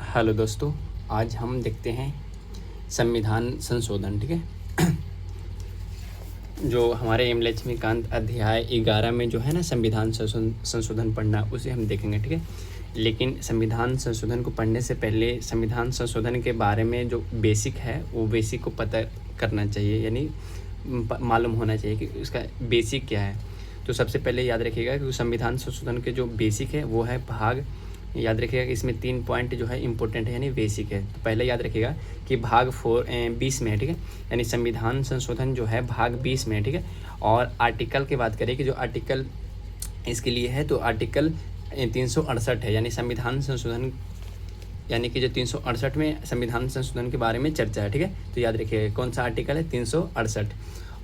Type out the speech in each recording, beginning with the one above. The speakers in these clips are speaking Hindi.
हेलो दोस्तों, आज हम देखते हैं संविधान संशोधन। ठीक है। जो हमारे एम लक्ष्मीकांत अध्याय 11 में जो है ना संविधान संशोधन पढ़ना, उसे हम देखेंगे। ठीक है। लेकिन संविधान संशोधन को पढ़ने से पहले संविधान संशोधन के बारे में जो बेसिक है वो बेसिक को पता करना चाहिए, यानी मालूम होना चाहिए कि उसका बेसिक क्या है। तो सबसे पहले याद रखिएगा कि संविधान संशोधन के जो बेसिक है वो है भाग, याद रखिएगा कि इसमें 3 पॉइंट जो है इंपॉर्टेंट है, यानी बेसिक है। तो पहले याद रखिएगा कि भाग 20 में है। ठीक है। यानी संविधान संशोधन जो है भाग 20 में है। ठीक है। और आर्टिकल की बात करें कि जो आर्टिकल इसके लिए है, तो आर्टिकल 368 है, यानी संविधान संशोधन, यानी कि जो 368 में संविधान संशोधन के बारे में चर्चा है। ठीक है। तो याद रखिएगा कौन सा आर्टिकल है, 368।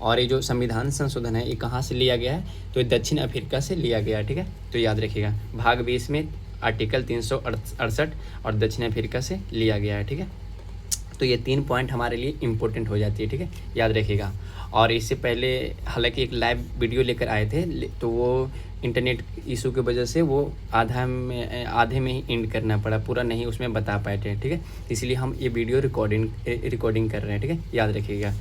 और ये जो संविधान संशोधन है ये कहाँ से लिया गया है, तो दक्षिण अफ्रीका से लिया गया है। ठीक है। तो याद रखिएगा भाग 20 में आर्टिकल 368 और दक्षिण अफ्रीका से लिया गया है। ठीक है। तो ये 3 पॉइंट हमारे लिए इम्पोर्टेंट हो जाती है। ठीक है, याद रखिएगा। और इससे पहले हालांकि एक लाइव वीडियो लेकर आए थे, तो वो इंटरनेट इशू की वजह से वो आधे में ही एंड करना पड़ा, पूरा नहीं उसमें बता पाए थे। ठीक है। इसलिए हम ये वीडियो रिकॉर्डिंग कर रहे हैं। ठीक है, याद रखिएगा।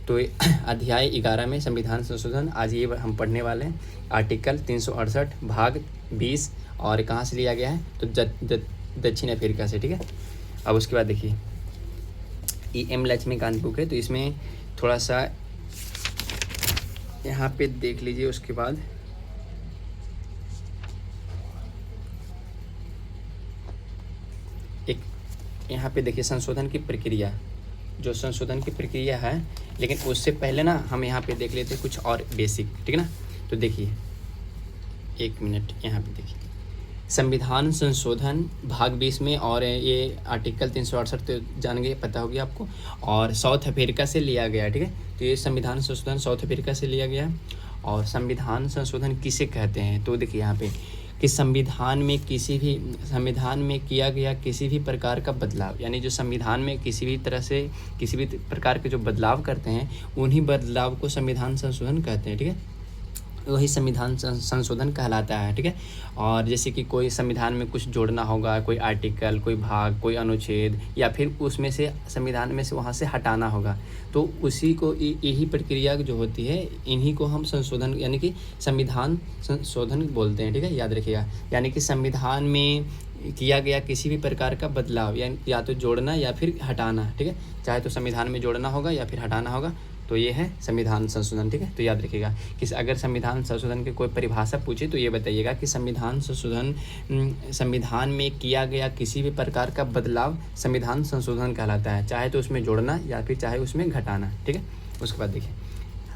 तो अध्याय 11 में संविधान संशोधन आज ये हम पढ़ने वाले हैं। आर्टिकल 368 भाग 20 और कहाँ से लिया गया है, तो दक्षिण अफ्रीका से। ठीक है। अब उसके बाद देखिए ये एम लक्ष्मीकांत बुक है, तो इसमें थोड़ा सा यहाँ पे देख लीजिए। उसके बाद एक यहाँ पे देखिए संशोधन की प्रक्रिया, जो संशोधन की प्रक्रिया है, लेकिन उससे पहले ना हम यहाँ पे देख लेते हैं कुछ और बेसिक। ठीक है ना। तो देखिए 1 मिनट, यहाँ पे देखिए संविधान संशोधन भाग 20 में, और ये आर्टिकल 368 तो जान गए, पता होगी आपको, और साउथ अफ्रीका से लिया गया। ठीक है। तो ये संविधान संशोधन साउथ अफ्रीका से लिया गया। और संविधान संशोधन किसे कहते हैं, तो देखिए यहाँ पे कि संविधान में किया गया किसी भी प्रकार का बदलाव, यानी जो संविधान में किसी भी तरह से किसी भी प्रकार के जो बदलाव करते हैं, उन्हीं बदलाव को संविधान संशोधन कहते हैं। ठीक है। वही संविधान संशोधन कहलाता है। ठीक है। और जैसे कि कोई संविधान में कुछ जोड़ना होगा, कोई आर्टिकल, कोई भाग, कोई अनुच्छेद, या फिर उसमें से संविधान में से वहाँ से हटाना होगा, तो उसी को यही प्रक्रिया जो होती है, इन्हीं को हम संशोधन यानी कि संविधान संशोधन बोलते हैं। ठीक है, याद रखिएगा। यानी कि संविधान में किया गया किसी भी प्रकार का बदलाव, या तो जोड़ना या फिर हटाना। ठीक है। चाहे तो संविधान में जोड़ना होगा या फिर हटाना होगा, तो ये है संविधान संशोधन। ठीक है। तो याद रखिएगा कि अगर संविधान संशोधन की कोई परिभाषा पूछे तो ये बताइएगा कि संविधान संशोधन, संविधान में किया गया किसी भी प्रकार का बदलाव संविधान संशोधन कहलाता है, चाहे तो उसमें जोड़ना या फिर चाहे उसमें घटाना। ठीक है। उसके बाद देखिए,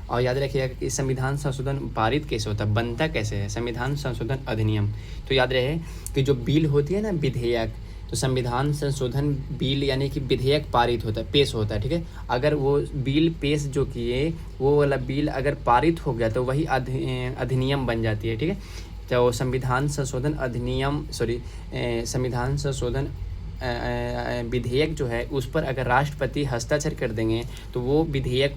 और याद रखिएगा कि संविधान संशोधन पारित कैसे होता है, बनता कैसे है, संविधान संशोधन अधिनियम। तो याद रहे कि जो बिल होती है ना, विधेयक, तो संविधान संशोधन बिल यानी कि विधेयक पारित होता है, पेश होता है। ठीक है। अगर वो बिल पेश जो किए, वो वाला बिल अगर पारित हो गया तो वही अधिनियम बन जाती है। ठीक है। तो संविधान संशोधन अधिनियम, संविधान संशोधन विधेयक जो है, उस पर अगर राष्ट्रपति हस्ताक्षर कर देंगे तो वो विधेयक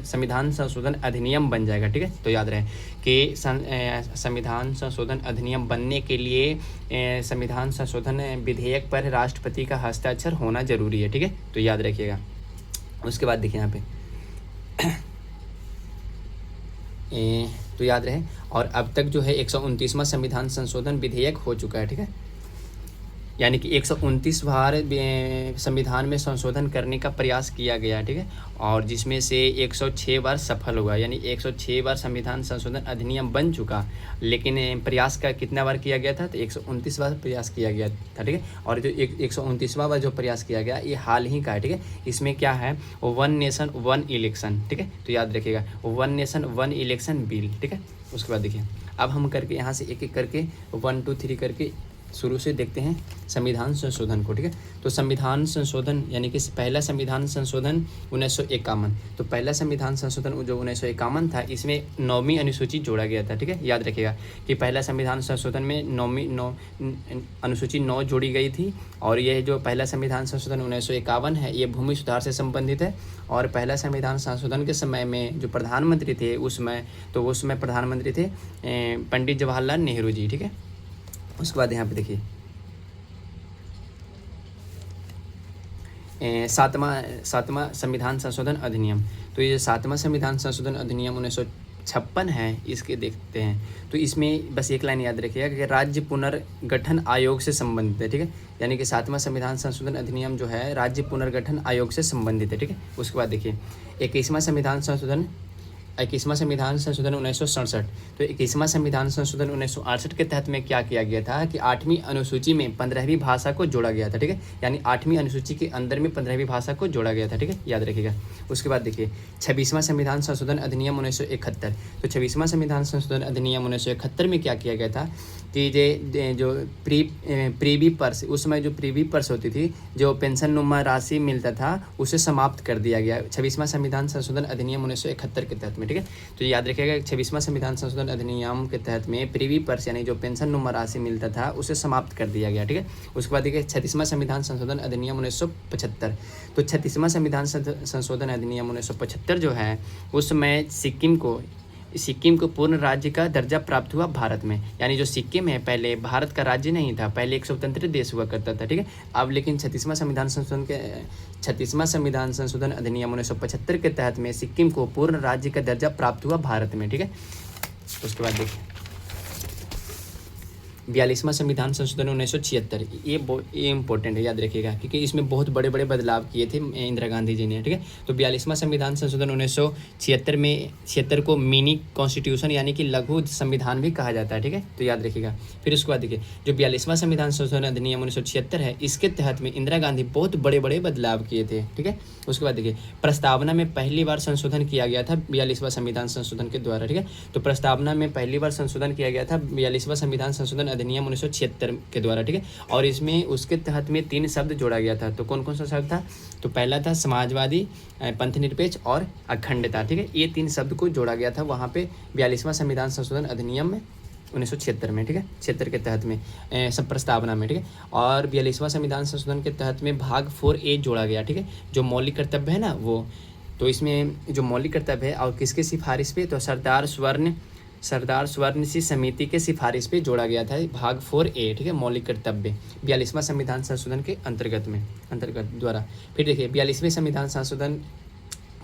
संविधान संशोधन अधिनियम बन जाएगा। ठीक है। तो याद रहे कि संविधान संशोधन अधिनियम बनने के लिए संविधान संशोधन विधेयक पर राष्ट्रपति का हस्ताक्षर होना जरूरी है। ठीक है। तो याद रखिएगा। उसके बाद देखिए यहाँ पे तो याद रहे, और अब तक जो है 129वां संविधान संशोधन विधेयक हो चुका है। ठीक है। यानी कि 129 बार संविधान में संशोधन करने का प्रयास किया गया। ठीक है। और जिसमें से 106 बार सफल हुआ, यानी 106 बार संविधान संशोधन अधिनियम बन चुका, लेकिन प्रयास का कितना बार किया गया था, तो 129 बार प्रयास किया गया था। ठीक है। और जो 129वां बार जो प्रयास किया गया, ये हाल ही का है। ठीक है। इसमें क्या है, 1 नेशन 1 इलेक्शन। ठीक है। तो याद रखिएगा 1 नेशन 1 इलेक्शन बिल। ठीक है। उसके बाद देखिए, अब हम करके यहाँ से एक एक करके 1 2 3 करके शुरू से देखते हैं संविधान संशोधन को। ठीक है। तो संविधान संशोधन यानी कि पहला संविधान संशोधन 1951, तो पहला संविधान संशोधन जो 1951 था, इसमें 9वीं अनुसूची जोड़ा गया था। ठीक है। याद रखिएगा कि पहला संविधान संशोधन में अनुसूची 9 जोड़ी गई थी, और यह जो पहला संविधान संशोधन 1951 है, ये भूमि सुधार से संबंधित है। और पहला संविधान संशोधन के समय में जो प्रधानमंत्री थे उस समय प्रधानमंत्री थे पंडित जवाहरलाल नेहरू जी। ठीक है। उसके बाद यहाँ पे देखिए सातवां संविधान संशोधन अधिनियम। तो ये 7वां संविधान संशोधन अधिनियम 1956 है, इसके देखते हैं। तो इसमें बस एक लाइन याद रखिएगा कि राज्य पुनर्गठन आयोग से संबंधित है, ठीक है। यानी कि 7वां संविधान संशोधन अधिनियम जो है राज्य पुनर्गठन आयोग से संबंधित है, ठीक है। उसके बाद देखिए 21वां संविधान संशोधन 1967। तो 21वां संविधान संशोधन 1968 के तहत में क्या किया गया था कि 8वीं अनुसूची में 15वीं भाषा को जोड़ा गया था, ठीक है। यानी 8वीं अनुसूची के अंदर में 15वीं भाषा को जोड़ा गया था, ठीक है, याद रखिएगा। उसके बाद देखिए 26वां संविधान संशोधन अधिनियम 1971। तो 26वां संविधान संशोधन अधिनियम 1971 में क्या किया गया था कि जो प्रीवी पर्स, उस समय जो प्रीवी पर्स होती थी, जो पेंशन नुमा राशि मिलता था, उसे समाप्त कर दिया गया 26वां संविधान संशोधन अधिनियम 1971 के तहत में, ठीक है। तो याद रखिएगा 26वां संविधान संशोधन अधिनियम के तहत में प्रीवी पर्स यानी जो पेंशन नुमा राशि मिलता था उसे समाप्त कर दिया गया, ठीक है। उसके बाद देखिए 36वां संविधान संशोधन अधिनियम 1975। तो 36वां संविधान संशोधन अधिनियम 1975 जो है उस समय सिक्किम को पूर्ण राज्य का दर्जा प्राप्त हुआ भारत में। यानी जो सिक्किम है पहले भारत का राज्य नहीं था, पहले एक स्वतंत्र देश हुआ करता था, ठीक है। अब लेकिन 36वां संविधान संशोधन अधिनियम 1975 के तहत में सिक्किम को पूर्ण राज्य का दर्जा प्राप्त हुआ भारत में, ठीक है। उसके बाद देखिए 42वां संविधान संशोधन 1976। ये इंपॉर्टेंट है, याद रखिएगा, क्योंकि इसमें बहुत बड़े बड़े बदलाव किए थे इंदिरा गांधी जी ने, ठीक है। तो 42वां संविधान संशोधन 1976 को मिनी कॉन्स्टिट्यूशन यानी कि लघु संविधान भी कहा जाता है, ठीक है। तो याद रखिएगा। फिर उसके बाद देखिए जो 42वां संविधान संशोधन अधिनियम 1976 है, इसके तहत में इंदिरा गांधी बहुत बड़े बड़े बदलाव किए थे, ठीक है। उसके बाद देखिए प्रस्तावना में पहली बार संशोधन किया गया था 42वां संविधान संशोधन के द्वारा, ठीक है। तो प्रस्तावना में पहली बार संशोधन किया गया था 42वां संविधान संशोधन अधिनियम 1976 के द्वारा, ठीक है। और इसमें उसके तहत में 3 शब्द जोड़ा गया था। तो कौन कौन सा शब्द था? तो पहला था समाजवादी, पंथनिरपेक्ष और अखंडता, ठीक है। ये 3 शब्द को जोड़ा गया था वहाँ पे 42वां संविधान संशोधन अधिनियम में 1976 में, ठीक है, 76 के तहत में सब प्रस्तावना में, ठीक है। और 42वां संविधान संशोधन के तहत में भाग 4A जोड़ा गया, ठीक है, जो मौलिक कर्तव्य है ना वो। तो इसमें जो मौलिक कर्तव्य है और किसके सिफारिश पे, तो सरदार स्वर्ण सी समिति के सिफारिश पे जोड़ा गया था भाग 4A, ठीक है, मौलिक कर्तव्य 42वां संविधान संशोधन के अंतर्गत द्वारा। फिर देखिए 42वें संविधान संशोधन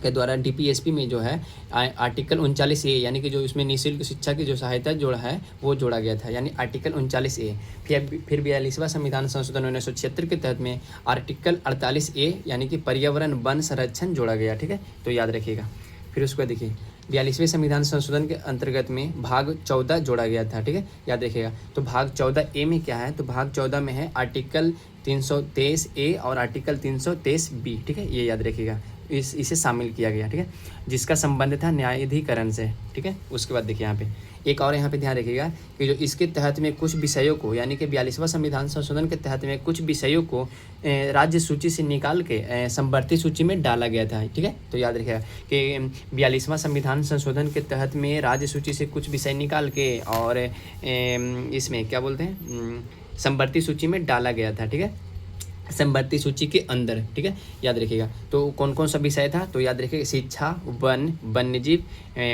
के द्वारा DPSP में जो है आर्टिकल 39A यानी कि जो इसमें निःशुल्क शिक्षा की जो सहायता जोड़ा है वो जोड़ा गया था, यानी आर्टिकल 39A। फिर 42वां संविधान संशोधन 1976 के तहत में आर्टिकल 48A यानी कि पर्यावरण वन संरक्षण जोड़ा गया, ठीक है। तो याद रखिएगा। फिर उसको देखिए 42वें संविधान संशोधन के अंतर्गत में भाग 14 जोड़ा गया था, ठीक है, याद रखिएगा। तो भाग 14A में क्या है? तो भाग 14 में है आर्टिकल 323A और आर्टिकल 323B, ठीक है, ये याद रखिएगा। इसे शामिल किया गया, ठीक है, जिसका संबंध था न्यायाधिकरण से, ठीक है। उसके बाद देखिए यहाँ पे एक और यहाँ पे ध्यान रखिएगा कि जो इसके तहत में कुछ विषयों को यानी कि 42वां संविधान संशोधन के तहत में कुछ विषयों को राज्य सूची से निकाल के संवर्ती सूची में डाला गया था, ठीक है। तो याद रखिएगा कि 42वां संविधान संशोधन के तहत में राज्य सूची से कुछ विषय निकाल के और इसमें क्या बोलते हैं संवर्ती सूची में डाला गया था, ठीक है, संवर्ती सूची के अंदर, ठीक है, याद रखिएगा। तो कौन कौन सा विषय था? तो याद रखिएगा शिक्षा, वन, वन्यजीव,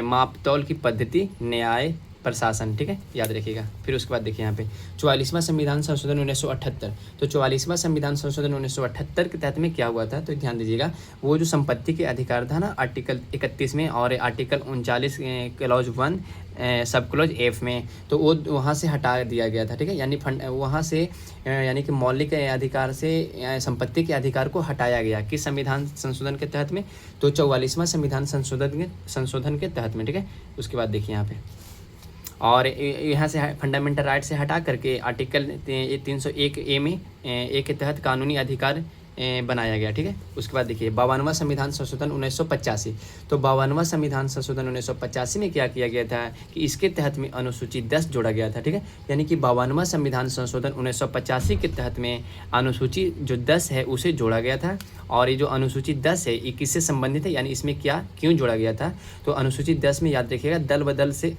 मापतौल की पद्धति, न्याय, प्रशासन, ठीक है, याद रखिएगा। फिर उसके बाद देखिए यहाँ पे 44वां संविधान संशोधन 1978। तो 44वां संविधान संशोधन 1978 के तहत में क्या हुआ था? तो ध्यान दीजिएगा, वो जो संपत्ति के अधिकार था ना आर्टिकल 31 में और article 39 clause 1 sub clause F में, तो वो वहाँ से हटा दिया गया था, ठीक है, यानी वहाँ से यानी कि मौलिक अधिकार से संपत्ति के अधिकार को हटाया गया किस संविधान संशोधन के तहत में? तो 44वां संविधान संशोधन के तहत में, ठीक है। उसके बाद देखिए यहाँ पे और यहाँ से फंडामेंटल राइट से हटा करके आर्टिकल 301A में ए के तहत कानूनी अधिकार बनाया गया, ठीक है। उसके बाद देखिए 52वां संविधान संशोधन 1985। तो 52वां संविधान संशोधन 1985 में क्या किया गया था कि इसके तहत में अनुसूची 10 जोड़ा गया था, ठीक है, यानी कि 52वां संविधान संशोधन 1985 के तहत में अनुसूची जो 10 है उसे जोड़ा गया था। और ये जो अनुसूची 10 है ये किससे संबंधित है, यानी इसमें क्यों जोड़ा गया था? तो अनुसूची 10 में याद रखिएगा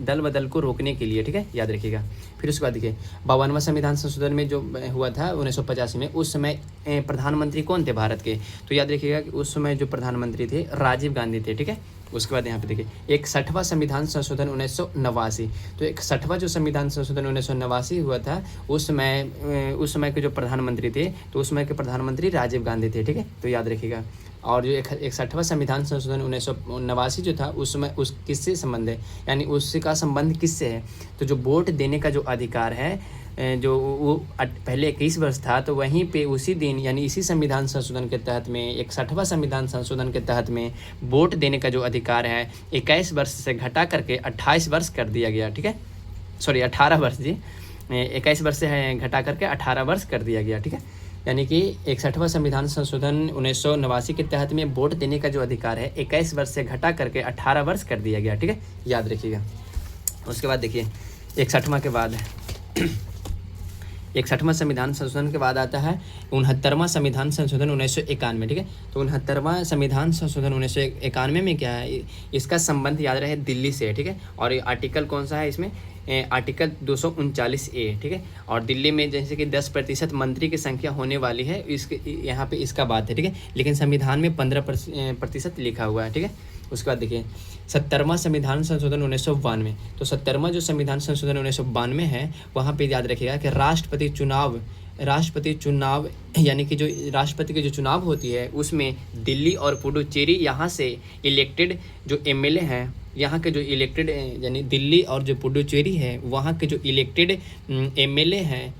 दल बदल को रोकने के लिए, ठीक है, याद रखिएगा। फिर उसके बाद देखिए 52वां संविधान संशोधन में जो हुआ था 1985 में, उस समय प्रधानमंत्री कौन थे भारत के? तो याद रखिएगा कि उस समय जो प्रधानमंत्री थे राजीव गांधी थे, ठीक है, उसके बाद यहाँ पे देखिए 61वां संविधान संशोधन 1989। तो 61वां जो संविधान संशोधन 1989 हुआ था, उस समय के जो प्रधानमंत्री थे, तो उस समय के प्रधानमंत्री राजीव गांधी थे, ठीक है, तो याद रखिएगा। और जो 61वां संविधान संशोधन 1989 जो था, उस समय उस किससे संबंध है, यानी उसका संबंध किससे है, तो जो वोट देने का जो अधिकार है, जो वो पहले 21 वर्ष था, तो वहीं पे उसी दिन यानी इसी संविधान संशोधन के तहत में 61वां संविधान संशोधन के तहत में वोट देने का जो अधिकार है 21 वर्ष से घटा करके 28 वर्ष कर दिया गया, ठीक है, सॉरी 18 वर्ष जी, 21 वर्ष से घटा करके 18 वर्ष कर दिया गया, ठीक है। यानी कि 61वां संविधान संशोधन 1989 के तहत में वोट देने का जो अधिकार है 21 वर्ष से घटा करके 18 वर्ष कर दिया गया, ठीक है, याद रखिएगा। उसके बाद देखिए 61वां के बाद 61वां संविधान संशोधन के बाद आता है 69वां संविधान संशोधन 1991, ठीक है। तो 69वां संविधान संशोधन 1991 में क्या है, इसका संबंध याद रहे दिल्ली से, ठीक है। और आर्टिकल कौन सा है इसमें, आर्टिकल 239A, ठीक है। और दिल्ली में जैसे कि 10% मंत्री की संख्या होने वाली है, इसके यहाँ पे इसका बात है, ठीक है। लेकिन संविधान में 15% लिखा हुआ है, ठीक है। उसके बाद देखिए 70वां संविधान संशोधन 1992। तो 70वां जो संविधान संशोधन 1992 है, वहाँ पे याद रखिएगा कि राष्ट्रपति चुनाव यानी कि जो राष्ट्रपति की जो चुनाव होती है, उसमें दिल्ली और पुडुचेरी यहाँ से इलेक्टेड जो MLA हैं, यहाँ के जो इलेक्टेड यानी दिल्ली और जो पुडुचेरी है, वहाँ के जो इलेक्टेड MLA हैं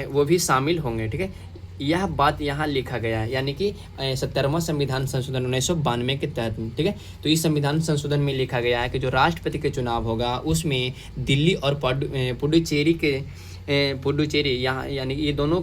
वो भी शामिल होंगे, ठीक है। यह बात यहाँ लिखा गया है, यानी कि 70वां संविधान संशोधन 1992 के तहत, ठीक है। तो इस संविधान संशोधन में लिखा गया है कि जो राष्ट्रपति के चुनाव होगा, उसमें दिल्ली और पुडुचेरी यहाँ यानी ये दोनों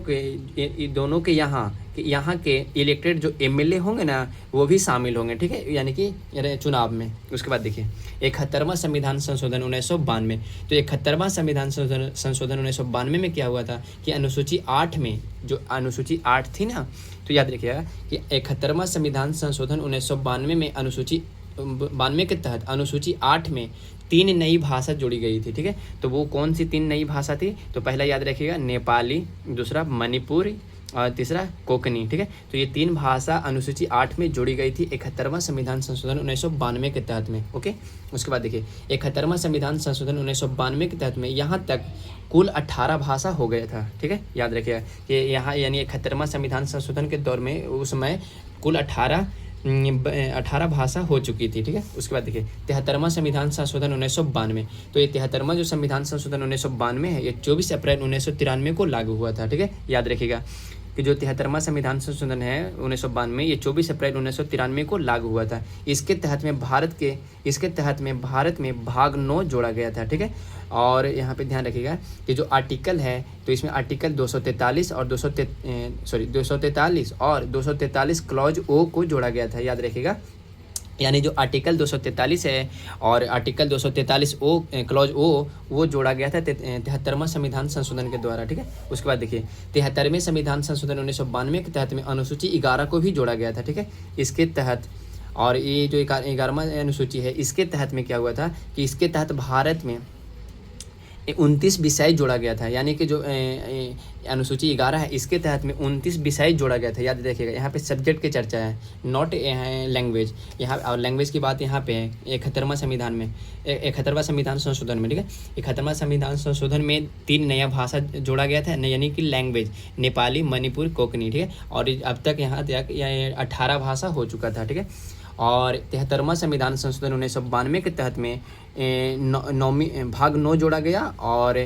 के यहाँ के इलेक्टेड जो MLA होंगे ना, वो भी शामिल होंगे, ठीक है, यानी कि चुनाव में। उसके बाद देखिए 71वां संविधान संशोधन 1992। तो 71वां संविधान संशोधन 1992 में क्या हुआ था कि अनुसूची 8 में, जो अनुसूची 8 थी ना, तो याद रखिएगा कि 71वां संविधान संशोधन 1992 में अनुसूची 92 के तहत अनुसूची 8 में 3 नई भाषा जोड़ी गई थी, ठीक है। तो वो कौन सी 3 नई भाषा थी, तो पहला याद रखिएगा नेपाली, दूसरा मणिपुरी और तीसरा कोंकणी, ठीक है। तो ये 3 भाषा अनुसूची 8 में जोड़ी गई थी 71वां संविधान संशोधन 1992 के तहत में, ओके। उसके बाद देखिए 71वां संविधान संशोधन 1992 के तहत में यहाँ तक कुल 18 भाषा हो गया था, ठीक है, याद रखिएगा कि यहाँ यानी 71वां संविधान संशोधन के दौर में उस समय कुल 18 भाषा हो चुकी थी, ठीक है। उसके बाद देखिए 73वां संविधान संशोधन 1992। तो ये 73वां जो संविधान संशोधन 1992 है, ये 24 अप्रैल 1993 को लागू हुआ था, ठीक है, याद रखिएगा कि जो 73वां संविधान संशोधन है 1992, ये 24 अप्रैल 1993 को लागू हुआ था। इसके तहत में भारत में भाग 9 जोड़ा गया था, ठीक है। और यहाँ पे ध्यान रखिएगा कि जो आर्टिकल है, तो इसमें आर्टिकल 243 और 243 और 243 क्लॉज O को जोड़ा गया था, याद रखिएगा। यानी जो आर्टिकल 243 है और आर्टिकल 243 क्लॉज O वो जोड़ा गया था 73वां संविधान संशोधन के द्वारा, ठीक है। उसके बाद देखिए 73वें संविधान संशोधन 1992 के तहत में अनुसूची 11 को भी जोड़ा गया था, ठीक है। इसके तहत, और ये जो 11वां अनुसूची है, इसके तहत में क्या हुआ था कि इसके तहत भारत में 29 विषय जोड़ा गया था, यानी कि जो अनुसूची 11 है, इसके तहत में 29 विषय जोड़ा गया था, याद रखिएगा। यहाँ पे सब्जेक्ट की चर्चा है, नॉट लैंग्वेज, यहाँ और लैंग्वेज की बात यहाँ पे है 71वां संविधान में, 71वां संविधान संशोधन में, ठीक है। 71वां संविधान संशोधन में 3 नया भाषा जोड़ा गया था, यानी कि लैंग्वेज नेपाली, मणिपुर, कोंकणी, ठीक है। और अब तक यहाँ तक 18 भाषा हो चुका था, ठीक है। और 73वां संविधान संशोधन 1992 के तहत में भाग 9 जोड़ा गया और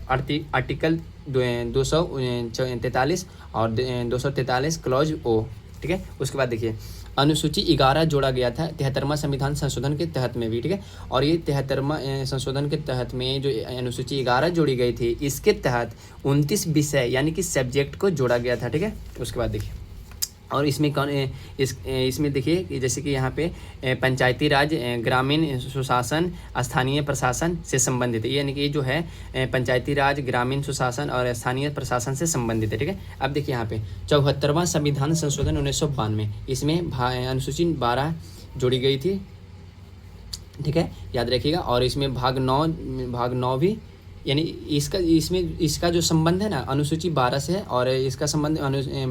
आर्टिकल 243 और 243 क्लॉज O, ठीक है। उसके बाद देखिए अनुसूची 11 जोड़ा गया था 73वां संविधान संशोधन के तहत में भी, ठीक है। और ये 73वां संशोधन के तहत में जो अनुसूची 11 जोड़ी गई थी, इसके तहत 29 विषय यानी कि सब्जेक्ट को जोड़ा गया था, ठीक है। उसके बाद देखिए और इसमें देखिए कि जैसे कि यहाँ पे पंचायती राज, ग्रामीण सुशासन, स्थानीय प्रशासन से संबंधित है, यानी कि जो है पंचायती राज, ग्रामीण सुशासन और स्थानीय प्रशासन से संबंधित है, ठीक है। अब देखिए यहाँ पे 74वां संविधान संशोधन 1992, इसमें अनुसूची 12 जोड़ी गई थी, ठीक है, याद रखिएगा। और इसमें भाग 9 भी, यानी इसका जो संबंध है ना अनुसूची 12 से और इसका संबंध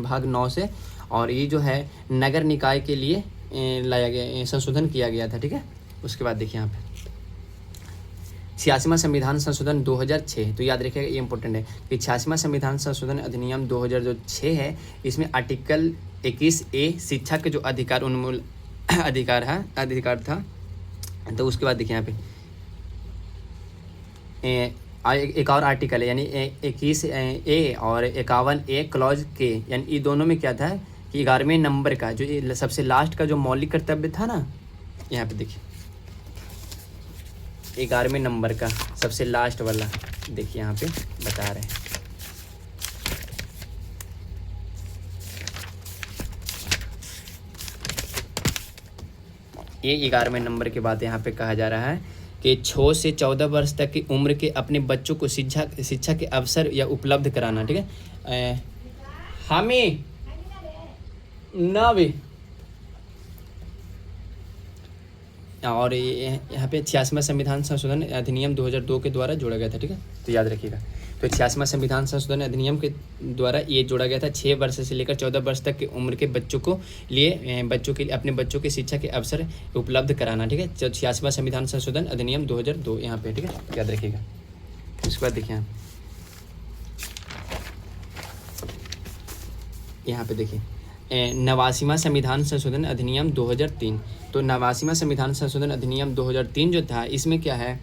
भाग 9 से। और ये जो है नगर निकाय के लिए लाया गया, संशोधन किया गया था, ठीक है। उसके बाद देखिए यहाँ पे 86वां संविधान संशोधन 2006, तो याद रखिएगा ये इंपॉर्टेंट है कि 86वां संविधान संशोधन अधिनियम 2006 है, इसमें आर्टिकल 21A शिक्षा के जो अधिकार उन्मूल अधिकार था। तो उसके बाद देखिए यहाँ पे एक और आर्टिकल है, यानी 21A और 51A क्लॉज के, यानी ये दोनों में क्या था कि 11वें नंबर का जो सबसे लास्ट का जो मौलिक कर्तव्य था ना, यहाँ पे देखिए 11वें नंबर का सबसे लास्ट वाला, देखिए यहाँ पे बता रहे हैं। ये 11वें नंबर के बाद यहाँ पे कहा जा रहा है कि 6 से 14 वर्ष तक की उम्र के अपने बच्चों को शिक्षा के अवसर या उपलब्ध कराना, ठीक है। हमें ना भी, और यहाँ पे 86वां संविधान संशोधन अधिनियम 2002 के द्वारा जोड़ा गया था, ठीक है, तो याद रखिएगा। तो 86वां संविधान संशोधन अधिनियम के द्वारा ये जोड़ा गया था 6 वर्ष से लेकर 14 वर्ष तक की उम्र के बच्चों के लिए अपने बच्चों की शिक्षा के अवसर उपलब्ध कराना, ठीक है। 86वां संविधान संशोधन अधिनियम 2002 यहाँ पे, ठीक है, याद रखिएगा। उसके बाद देखिए यहाँ पे देखिए 89वां संविधान संशोधन अधिनियम 2003, तो 89वां संविधान संशोधन अधिनियम 2003 जो था, इसमें क्या है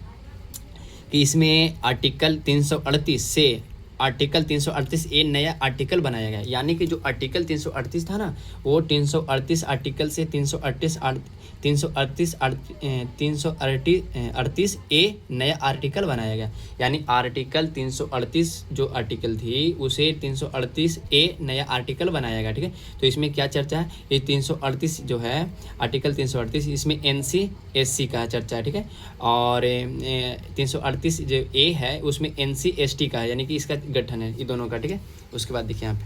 कि इसमें आर्टिकल 338 से आर्टिकल 338A नया आर्टिकल बनाया गया, यानी कि जो आर्टिकल 338 था ना, वो 338 आर्टिकल से 338A नया आर्टिकल बनाया गया, यानी आर्टिकल 338 जो आर्टिकल थी उसे 338A नया आर्टिकल बनाया गया, ठीक है। तो इसमें क्या चर्चा है, ये 338 जो है आर्टिकल 338, इसमें NC-SC का चर्चा है, ठीक है, और 338 जो A है उसमें NC-ST का है, यानी कि इसका गठन है ये दोनों का, ठीक है। उसके बाद देखिए यहाँ पे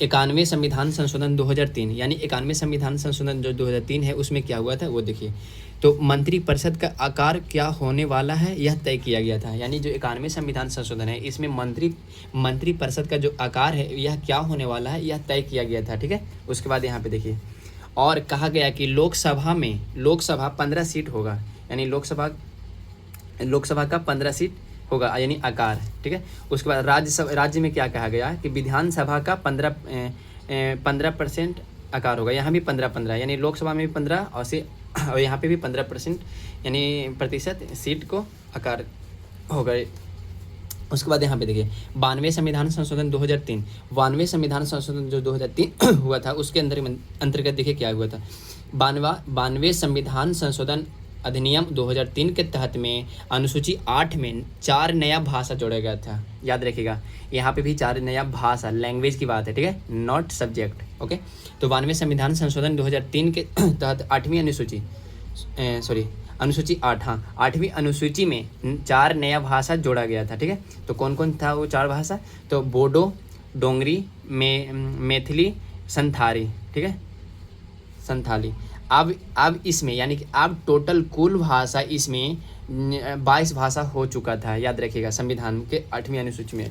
91वें संविधान संशोधन 2003, यानी 91वें संविधान संशोधन जो 2003 है उसमें क्या हुआ था वो देखिए। तो मंत्रिपरिषद का आकार क्या होने वाला है यह तय किया गया था, यानी जो 91वें संविधान संशोधन है इसमें मंत्रिपरिषद का जो आकार है यह क्या होने वाला है यह तय किया गया था, ठीक है। उसके बाद यहाँ पे देखिए और कहा गया कि लोकसभा 15 सीट होगा, यानी लोकसभा का 15 सीट होगा, यानी आकार, ठीक है। उसके बाद राज्य में क्या कहा गया कि विधानसभा का 15% आकार होगा, यहाँ भी 15, यानी लोकसभा में भी 15 और यहाँ पे भी 15% यानी प्रतिशत सीट को आकार होगा। उसके बाद यहाँ पे देखिए 92वें संविधान संशोधन 2003, 92वें संविधान संशोधन जो 2003 हुआ था उसके अंतर्गत देखिए क्या हुआ था। 92वें संविधान संशोधन अधिनियम 2003 के तहत में अनुसूची 8 में 4 नया भाषा जोड़ा गया था, याद रखिएगा यहाँ पे भी 4 नया भाषा, लैंग्वेज की बात है, ठीक है, नॉट सब्जेक्ट, ओके। तो 92वें संविधान संशोधन 2003 के तहत 8वीं अनुसूची 8, हाँ 8वीं अनुसूची में 4 नया भाषा जोड़ा गया था, ठीक है। तो कौन कौन था वो 4 भाषा, तो बोडो, डोंगरी, मैथिली, संथाली, ठीक है, संथाली। अब इसमें यानी कि अब टोटल कुल भाषा इसमें 22 भाषा हो चुका था, याद रखिएगा संविधान के 8वीं अनुसूची में।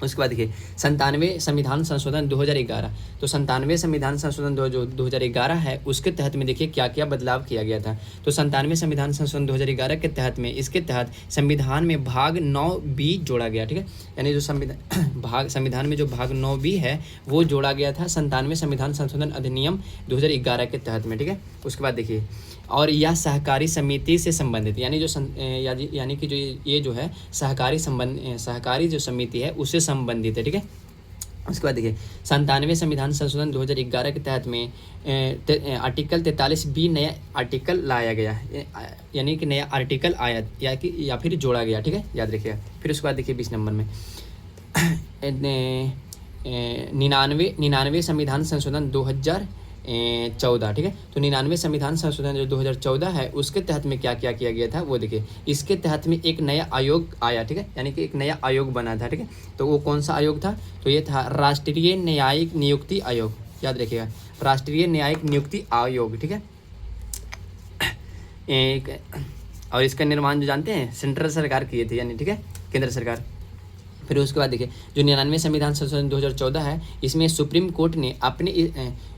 उसके बाद देखिए 97वें संविधान संशोधन 2011, तो 97वें संविधान संशोधन जो 2011 है उसके तहत में देखिए क्या क्या बदलाव किया गया था। तो 97वें संविधान संशोधन 2011 के तहत में इसके तहत संविधान में भाग 9B जोड़ा गया, ठीक है, यानी जो संविधान में जो भाग 9B है वो जोड़ा गया था 97वें संविधान संशोधन अधिनियम 2011 के तहत में, ठीक है। उसके बाद देखिए और यह सहकारी समिति से संबंधित, यानी कि जो ये जो है सहकारी जो समिति है उससे संबंधित है, ठीक है। उसके बाद देखिए 97वें संविधान संशोधन 2011 के तहत में आर्टिकल 43B नया आर्टिकल लाया गया, यानी कि नया आर्टिकल आया या फिर जोड़ा गया, ठीक है, याद रखिएगा। फिर उसके बाद देखिए 20 नंबर में 99वें संविधान संशोधन 2014, ठीक है। तो 99वें संविधान संशोधन जो 2014 है उसके तहत में क्या क्या किया गया था वो देखिए। इसके तहत में एक नया आयोग आया, ठीक है, यानी कि एक नया आयोग बना था, ठीक है। तो वो कौन सा आयोग था, तो ये था राष्ट्रीय न्यायिक नियुक्ति आयोग, याद रखिएगा, राष्ट्रीय न्यायिक नियुक्ति आयोग, ठीक है। और इसका निर्माण जो जानते हैं सेंट्रल सरकार किए थे, यानी ठीक है केंद्र सरकार। फिर उसके बाद देखिए जो 99 संविधान संशोधन 2014 है, इसमें सुप्रीम कोर्ट ने अपने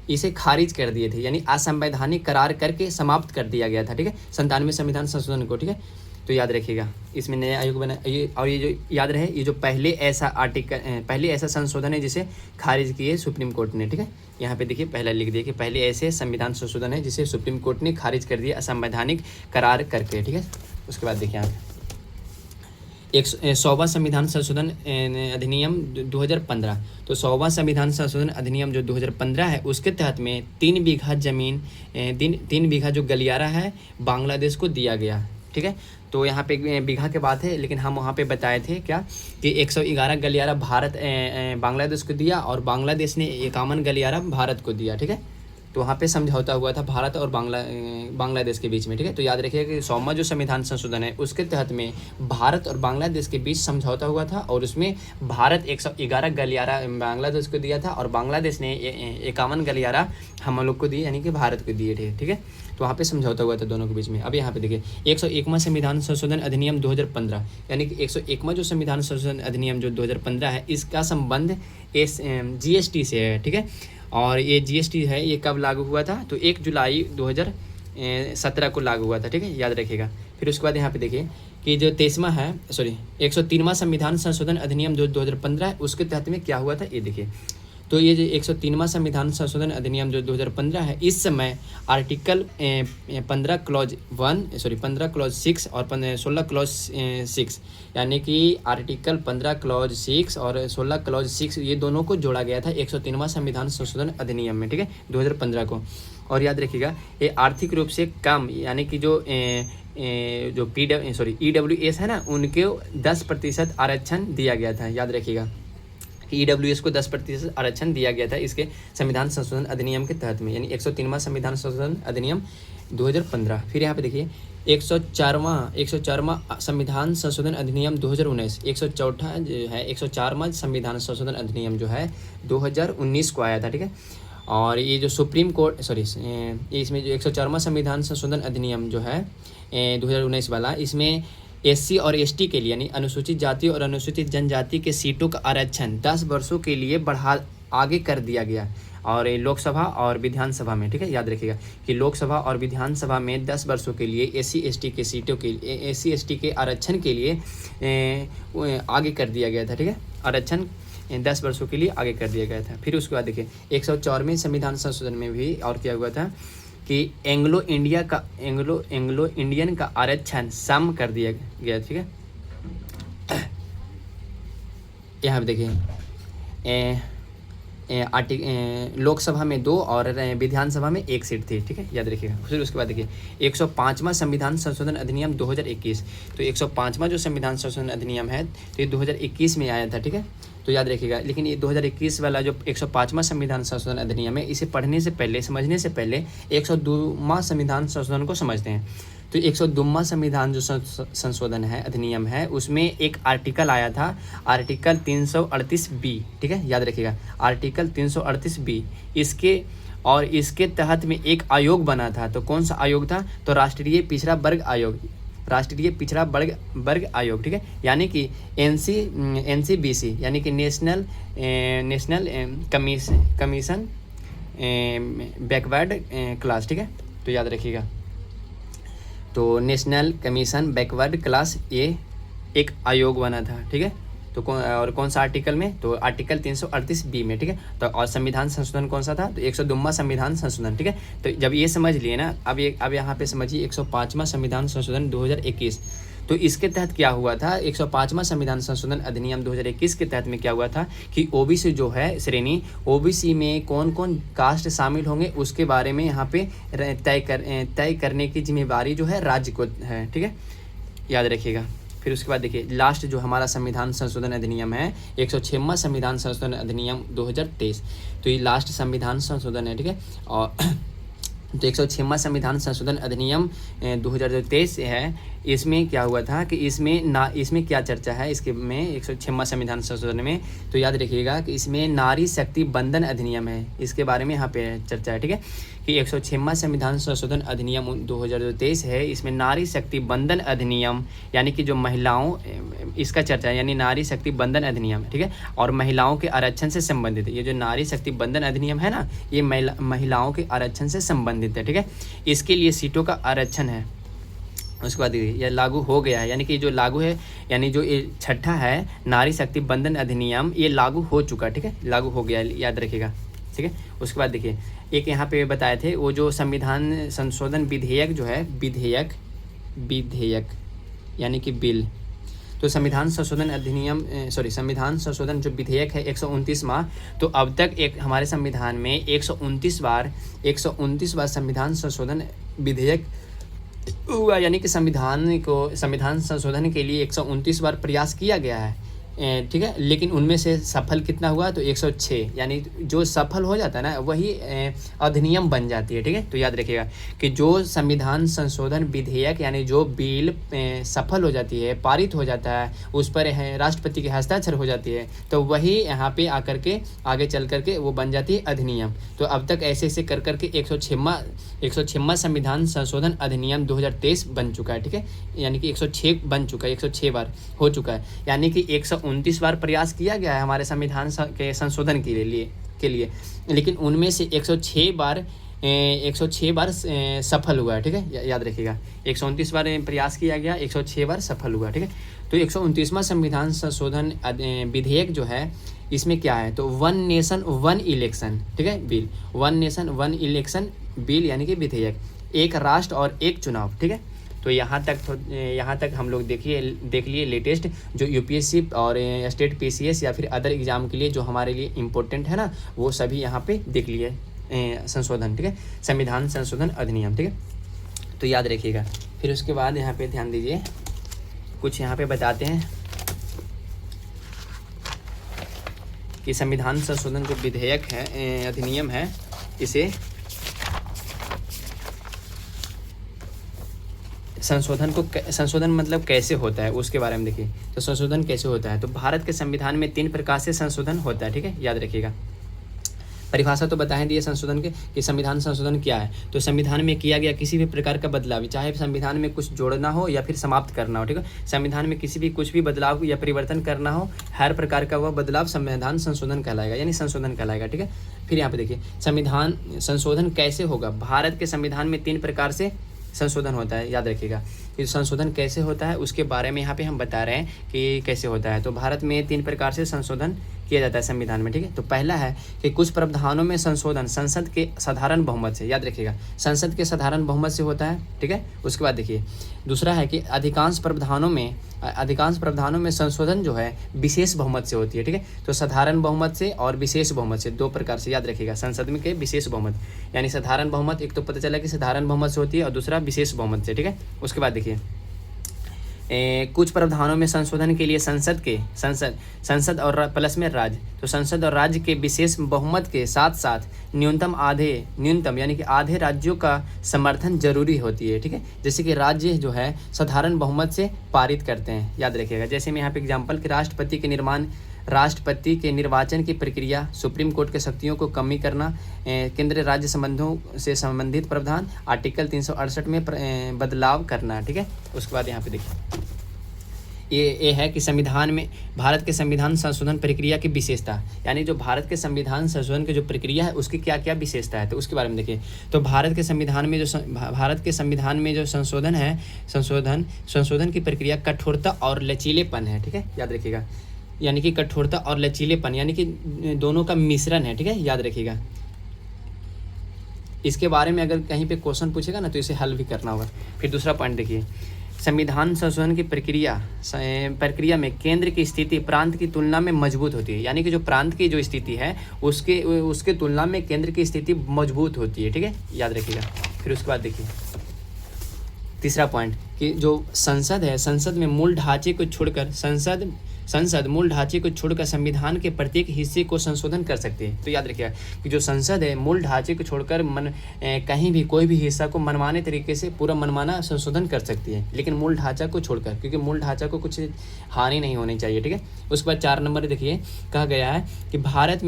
इसे खारिज कर दिए थे, यानी असंवैधानिक करार करके समाप्त कर दिया गया था, ठीक है, 97 संविधान संशोधन को, ठीक है। तो याद रखिएगा इसमें नया आयोग बना ये, और ये जो याद रहे ये जो पहले ऐसा संशोधन है जिसे खारिज किए सुप्रीम कोर्ट ने, ठीक है। यहाँ पे देखिए पहला लिख दिए कि पहले ऐसे संविधान संशोधन है जिसे सुप्रीम कोर्ट ने खारिज कर दिया असंवैधानिक करार करके, ठीक है। उसके बाद देखिए यहाँ पे 100वां संविधान संशोधन अधिनियम 2015। तो 100वां संविधान संशोधन अधिनियम जो 2015 है उसके तहत में 3 बीघा जमीन 3 बीघा जो गलियारा है बांग्लादेश को दिया गया, ठीक है। तो यहाँ पे बीघा के बात है, लेकिन हम वहाँ पे बताए थे क्या कि 111 गलियारा भारत बांग्लादेश को दिया और बांग्लादेश ने 51 गलियारा भारत को दिया, ठीक है। तो वहाँ पे समझौता हुआ था भारत और बांग्लादेश के बीच में, ठीक है। तो याद रखिएगा कि 100वां जो संविधान संशोधन है उसके तहत में भारत और बांग्लादेश के बीच समझौता हुआ था और उसमें भारत 111 गलियारा बांग्लादेश को दिया था और बांग्लादेश ने 51 गलियारा हम लोग को दिए, यानी कि भारत को दिए थे, ठीक है। तो वहाँ पे समझौता हुआ था दोनों के बीच में। अब यहाँ पे देखिए 101वां संविधान संशोधन अधिनियम 2015, यानी कि 101वां जो संविधान संशोधन अधिनियम जो 2015 है इसका संबंध GST से है, ठीक है। और ये GST है ये कब लागू हुआ था, तो 1 जुलाई 2017 को लागू हुआ था, ठीक है, याद रखिएगा। फिर उसके बाद यहाँ पे देखिए कि जो 103वां संविधान संशोधन अधिनियम जो 2015 है उसके तहत में क्या हुआ था ये देखिए। तो ये जो 103वां संविधान संशोधन अधिनियम जो 2015 है इस समय आर्टिकल 15 क्लॉज 6 और 16 क्लॉज 6, यानी कि आर्टिकल 15 क्लॉज 6 और 16 क्लॉज 6 ये दोनों को जोड़ा गया था 103वां संविधान संशोधन अधिनियम में, ठीक है, 2015 को। और याद रखिएगा ये आर्थिक रूप से कम, यानी कि जो EWS है ना उनके 10% आरक्षण दिया गया था, याद रखिएगा कि EWS को 10% आरक्षण दिया गया था इसके संविधान संशोधन अधिनियम के तहत में, यानी 103वां संविधान संशोधन अधिनियम 2015। फिर यहाँ पे देखिए 104वां संविधान संशोधन अधिनियम 2019, 104 जो है 104वां संविधान संशोधन अधिनियम जो है 2019 को आया था, ठीक है। और ये जो सुप्रीम कोर्ट इसमें जो 104वां संविधान संशोधन अधिनियम जो है 2019 वाला, इसमें SC और ST के लिए यानी अनुसूचित जाति और अनुसूचित जनजाति के सीटों का आरक्षण 10 वर्षों के लिए आगे कर दिया गया और लोकसभा और विधानसभा में, ठीक है, याद रखिएगा कि लोकसभा और विधानसभा में 10 वर्षों के लिए SC ST के सीटों के SC ST के आरक्षण के लिए आगे कर दिया गया था, ठीक है, आरक्षण 10 वर्षों के लिए आगे कर दिया गया था। फिर उसके बाद देखिए 104वें संविधान संशोधन में भी और क्या हुआ था कि एंग्लो इंडियन का आरक्षण सम कर दिया गया, ठीक है। यहाँ पे देखिए लोकसभा में 2 और विधानसभा में 1 सीट थी, ठीक है, याद रखिएगा। फिर उसके बाद देखिए 105वां संविधान संशोधन अधिनियम 2021। तो 105वां जो संविधान संशोधन अधिनियम है तो ये 2021 में आया था, ठीक है, तो याद रखिएगा। लेकिन ये 2021 वाला जो 105वां संविधान संशोधन अधिनियम है इसे पढ़ने से पहले समझने से पहले 102वां संविधान संशोधन को समझते हैं। तो 102वां संविधान जो संशोधन है अधिनियम है उसमें एक आर्टिकल आया था, आर्टिकल 338B, ठीक है, याद रखिएगा, आर्टिकल 338B। इसके तहत में एक आयोग बना था। तो कौन सा आयोग था, तो राष्ट्रीय पिछड़ा वर्ग आयोग, राष्ट्रीय पिछड़ा वर्ग आयोग, ठीक है, यानी कि NCBC यानी कि नेशनल कमीशन बैकवर्ड क्लास, ठीक है, तो याद रखिएगा। तो नेशनल कमीशन बैकवर्ड क्लास ये एक आयोग बना था, ठीक है। तो कौन सा आर्टिकल में, तो आर्टिकल 338B में, ठीक है। तो और संविधान संशोधन कौन सा था, तो 102वां संविधान संशोधन, ठीक है। तो जब ये समझ लिए ना, अब यहाँ पे समझिए 105वां संविधान संशोधन 2021। तो इसके तहत क्या हुआ था, 105वां संविधान संशोधन अधिनियम 2021 के तहत में क्या हुआ था कि OBC जो है श्रेणी, OBC में कौन कौन कास्ट शामिल होंगे उसके बारे में यहाँ पे तय करने की जिम्मेदारी जो है राज्य को है, ठीक है, याद रखिएगा। फिर उसके बाद देखिए लास्ट जो हमारा संविधान संशोधन अधिनियम है 106वां संविधान संशोधन अधिनियम 2023। तो ये लास्ट संविधान संशोधन है, ठीक है। और तो 106वां संविधान संशोधन अधिनियम 2023 है, इसमें क्या हुआ था कि इसमें क्या चर्चा है इसके में 106वां संविधान संशोधन में, तो याद रखिएगा कि इसमें नारी शक्ति बंधन अधिनियम है, इसके बारे में यहाँ पे चर्चा है, ठीक है, कि 106वां संविधान संशोधन अधिनियम 2023 है, इसमें नारी शक्ति बंधन अधिनियम यानी कि जो महिलाओं इसका चर्चा है, यानी नारी शक्ति बंधन अधिनियम, ठीक है, और महिलाओं के आरक्षण से संबंधित है। ये जो नारी शक्ति बंधन अधिनियम है ना, ये महिलाओं के आरक्षण से संबंधित है, ठीक है। इसके लिए सीटों का आरक्षण है। उसके बाद ये लागू हो गया है, यानी कि जो लागू है, यानी जो ये छठा है नारी शक्ति बंधन अधिनियम, ये लागू हो चुका है, ठीक है, लागू हो गया है, याद रखिएगा, ठीक है। उसके बाद देखिए एक यहाँ पे बताए थे वो जो संविधान संशोधन विधेयक जो है, विधेयक यानी कि बिल, तो संविधान संशोधन अधिनियम संविधान संशोधन जो विधेयक है 129वां, तो अब तक एक हमारे संविधान में 129 बार संविधान संशोधन विधेयक हुआ, यानी कि संविधान संशोधन के लिए 129 बार प्रयास किया गया है, ठीक है। लेकिन उनमें से सफल कितना हुआ, तो 106, यानी जो सफल हो जाता है ना वही अधिनियम बन जाती है, ठीक है। तो याद रखिएगा कि जो संविधान संशोधन विधेयक यानी जो बिल सफल हो जाती है, पारित हो जाता है, उस पर राष्ट्रपति के हस्ताक्षर हो जाती है, तो वही यहाँ पे आकर के आगे चल करके वो बन जाती है अधिनियम। तो अब तक ऐसे ऐसे कर करके 106वां संविधान संशोधन अधिनियम 2023 बन चुका है, ठीक है, यानी कि 106 बन चुका है, 106 बार हो चुका है, यानी कि 129 बार प्रयास किया गया है हमारे संविधान के संशोधन के लिए, लेकिन उनमें से 106 बार सफल हुआ है, ठीक है, याद रखिएगा। 129 बार प्रयास किया गया, 106 बार सफल हुआ, ठीक है। तो 129वां संविधान संशोधन विधेयक जो है, इसमें क्या है, तो वन नेशन वन इलेक्शन, ठीक है, bill, one nation one election bill यानी कि विधेयक, एक राष्ट्र और एक चुनाव, ठीक है। तो यहाँ तक हम लोग देख लिए लेटेस्ट जो यूपीएससी और स्टेट पीसीएस या फिर अदर एग्जाम के लिए जो हमारे लिए इम्पोर्टेंट है ना, वो सभी यहाँ पे देख लिए संशोधन, ठीक है, संविधान संशोधन अधिनियम, ठीक है। तो याद रखिएगा। फिर उसके बाद यहाँ पे ध्यान दीजिए, कुछ यहाँ पे बताते हैं कि संविधान संशोधन जो विधेयक है, अधिनियम है, इसे संशोधन मतलब कैसे होता है उसके बारे में देखिए। तो संशोधन कैसे होता है, तो भारत के संविधान में 3 प्रकार से संशोधन होता है, ठीक है, याद रखिएगा। परिभाषा तो बताएं दिए संशोधन के कि संविधान संशोधन क्या है, तो संविधान में किया गया किसी भी प्रकार का बदलाव, चाहे संविधान में कुछ जोड़ना हो या फिर समाप्त करना हो, ठीक है, संविधान में कुछ भी बदलाव या परिवर्तन करना हो, हर प्रकार का वह बदलाव संविधान संशोधन कहलाएगा, यानी संशोधन कहलाएगा, ठीक है। फिर यहाँ पे देखिए संविधान संशोधन कैसे होगा, भारत के संविधान में 3 प्रकार से संशोधन होता है, याद रखिएगा। कि संशोधन कैसे होता है उसके बारे में यहाँ पे हम बता रहे हैं कि कैसे होता है। तो भारत में 3 प्रकार से संशोधन किया जाता है संविधान में, ठीक है। तो पहला है कि कुछ प्रावधानों में संशोधन संसद के साधारण बहुमत से, याद रखिएगा, संसद के साधारण बहुमत से होता है, ठीक है। उसके बाद देखिए दूसरा है कि अधिकांश प्रावधानों में संशोधन जो है विशेष बहुमत से होती है, ठीक है। तो साधारण बहुमत से और विशेष बहुमत से 2 प्रकार से, याद रखिएगा, संसद में के विशेष बहुमत, यानी साधारण बहुमत एक तो पता चला कि साधारण बहुमत से होती है और दूसरा विशेष बहुमत से, ठीक है। उसके बाद देखिए कुछ प्रावधानों में संशोधन के लिए संसद और प्लस में राज्य, तो संसद और राज्य के विशेष बहुमत के साथ साथ न्यूनतम यानी कि आधे राज्यों का समर्थन जरूरी होती है, ठीक है। जैसे कि राज्य जो है साधारण बहुमत से पारित करते हैं, याद रखिएगा। जैसे मैं यहाँ पे एग्जाम्पल कि राष्ट्रपति के निर्वाचन की प्रक्रिया, सुप्रीम कोर्ट के शक्तियों को कमी करना, केंद्रीय राज्य संबंधों से संबंधित प्रावधान, आर्टिकल 368 में बदलाव करना, ठीक है। उसके बाद यहाँ पे देखिए ये है कि संविधान में भारत के संविधान संशोधन प्रक्रिया की विशेषता, यानी जो भारत के संविधान संशोधन की जो प्रक्रिया है उसकी क्या क्या विशेषता है, तो उसके बारे में देखिए। तो भारत के संविधान में जो संशोधन है, संशोधन की प्रक्रिया कठोरता और लचीलेपन है, ठीक है, याद रखिएगा। यानी कि कठोरता और लचीलेपन यानी कि दोनों का मिश्रण है, ठीक है, याद रखिएगा। इसके बारे में अगर कहीं पे क्वेश्चन पूछेगा ना तो इसे हल भी करना होगा। फिर दूसरा पॉइंट देखिए, संविधान संशोधन की प्रक्रिया में केंद्र की स्थिति प्रांत की तुलना में मजबूत होती है, यानी कि जो प्रांत की जो स्थिति है उसके तुलना में केंद्र की स्थिति मजबूत होती है, ठीक है, याद रखिएगा। फिर उसके बाद देखिए तीसरा पॉइंट कि जो संसद है, संसद मूल ढांचे को छोड़कर संविधान के प्रत्येक हिस्से को संशोधन कर सकते हैं। तो याद रखिएगा कि जो संसद है मूल ढांचे को छोड़कर कहीं भी कोई भी हिस्सा को मनमाने तरीके से पूरा मनमाना संशोधन कर सकती है, लेकिन मूल ढांचा को छोड़कर, क्योंकि मूल ढांचा को कुछ हानि नहीं होनी चाहिए, ठीक है। उसके बाद 4 नंबर देखिए, कहा गया है कि भारत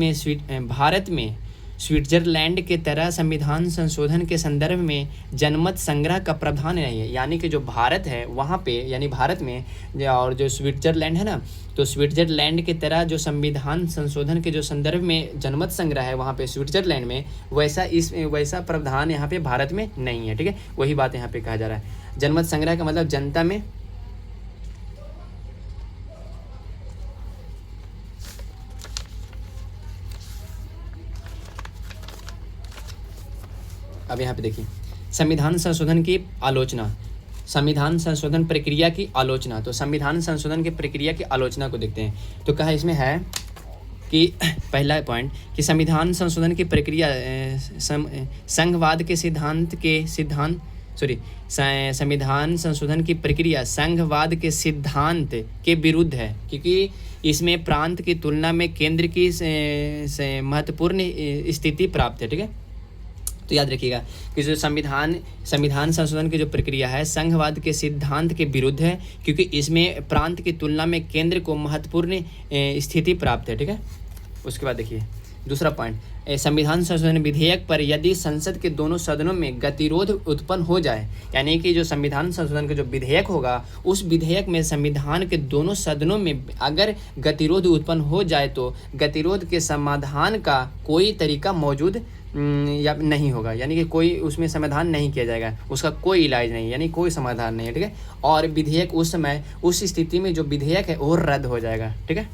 में स्विट्जरलैंड के तरह संविधान संशोधन के संदर्भ में जनमत संग्रह का प्रावधान नहीं है। यानी कि जो भारत है वहाँ पे, यानी भारत में और जो स्विट्जरलैंड है ना, तो स्विट्जरलैंड की तरह जो संविधान संशोधन के जो संदर्भ में जनमत संग्रह है वहाँ पे स्विट्जरलैंड में, वैसा प्रावधान यहाँ पे भारत में नहीं है। ठीक है, वही बात यहाँ पे कहा जा रहा है। जनमत संग्रह का मतलब जनता में अब यहाँ पे देखिए संविधान संशोधन की आलोचना, संविधान संशोधन प्रक्रिया की आलोचना। तो संविधान संशोधन की प्रक्रिया की आलोचना को देखते हैं। तो कहा इसमें है कि पहला पॉइंट कि संविधान संशोधन की प्रक्रिया संघवाद के संविधान संशोधन की प्रक्रिया संघवाद के सिद्धांत के विरुद्ध है, क्योंकि इसमें प्रांत की तुलना में केंद्र की महत्वपूर्ण स्थिति प्राप्त है। ठीक है, तो याद रखिएगा कि जो संविधान संशोधन की जो प्रक्रिया है संघवाद के सिद्धांत के विरुद्ध है, क्योंकि इसमें प्रांत की तुलना में केंद्र को महत्वपूर्ण स्थिति प्राप्त है। ठीक है, उसके बाद देखिए दूसरा पॉइंट, संविधान संशोधन विधेयक पर यदि संसद के दोनों सदनों में गतिरोध उत्पन्न हो जाए, यानी कि जो संविधान संशोधन का जो विधेयक होगा उस विधेयक में संविधान के दोनों सदनों में अगर गतिरोध उत्पन्न हो जाए तो गतिरोध के समाधान का कोई तरीका मौजूद या नहीं होगा, यानी कि कोई उसमें समाधान नहीं किया जाएगा, उसका कोई इलाज नहीं, यानी कोई समाधान नहीं है। ठीक है, और विधेयक उस स्थिति में जो विधेयक है वो रद्द हो जाएगा। ठीक है।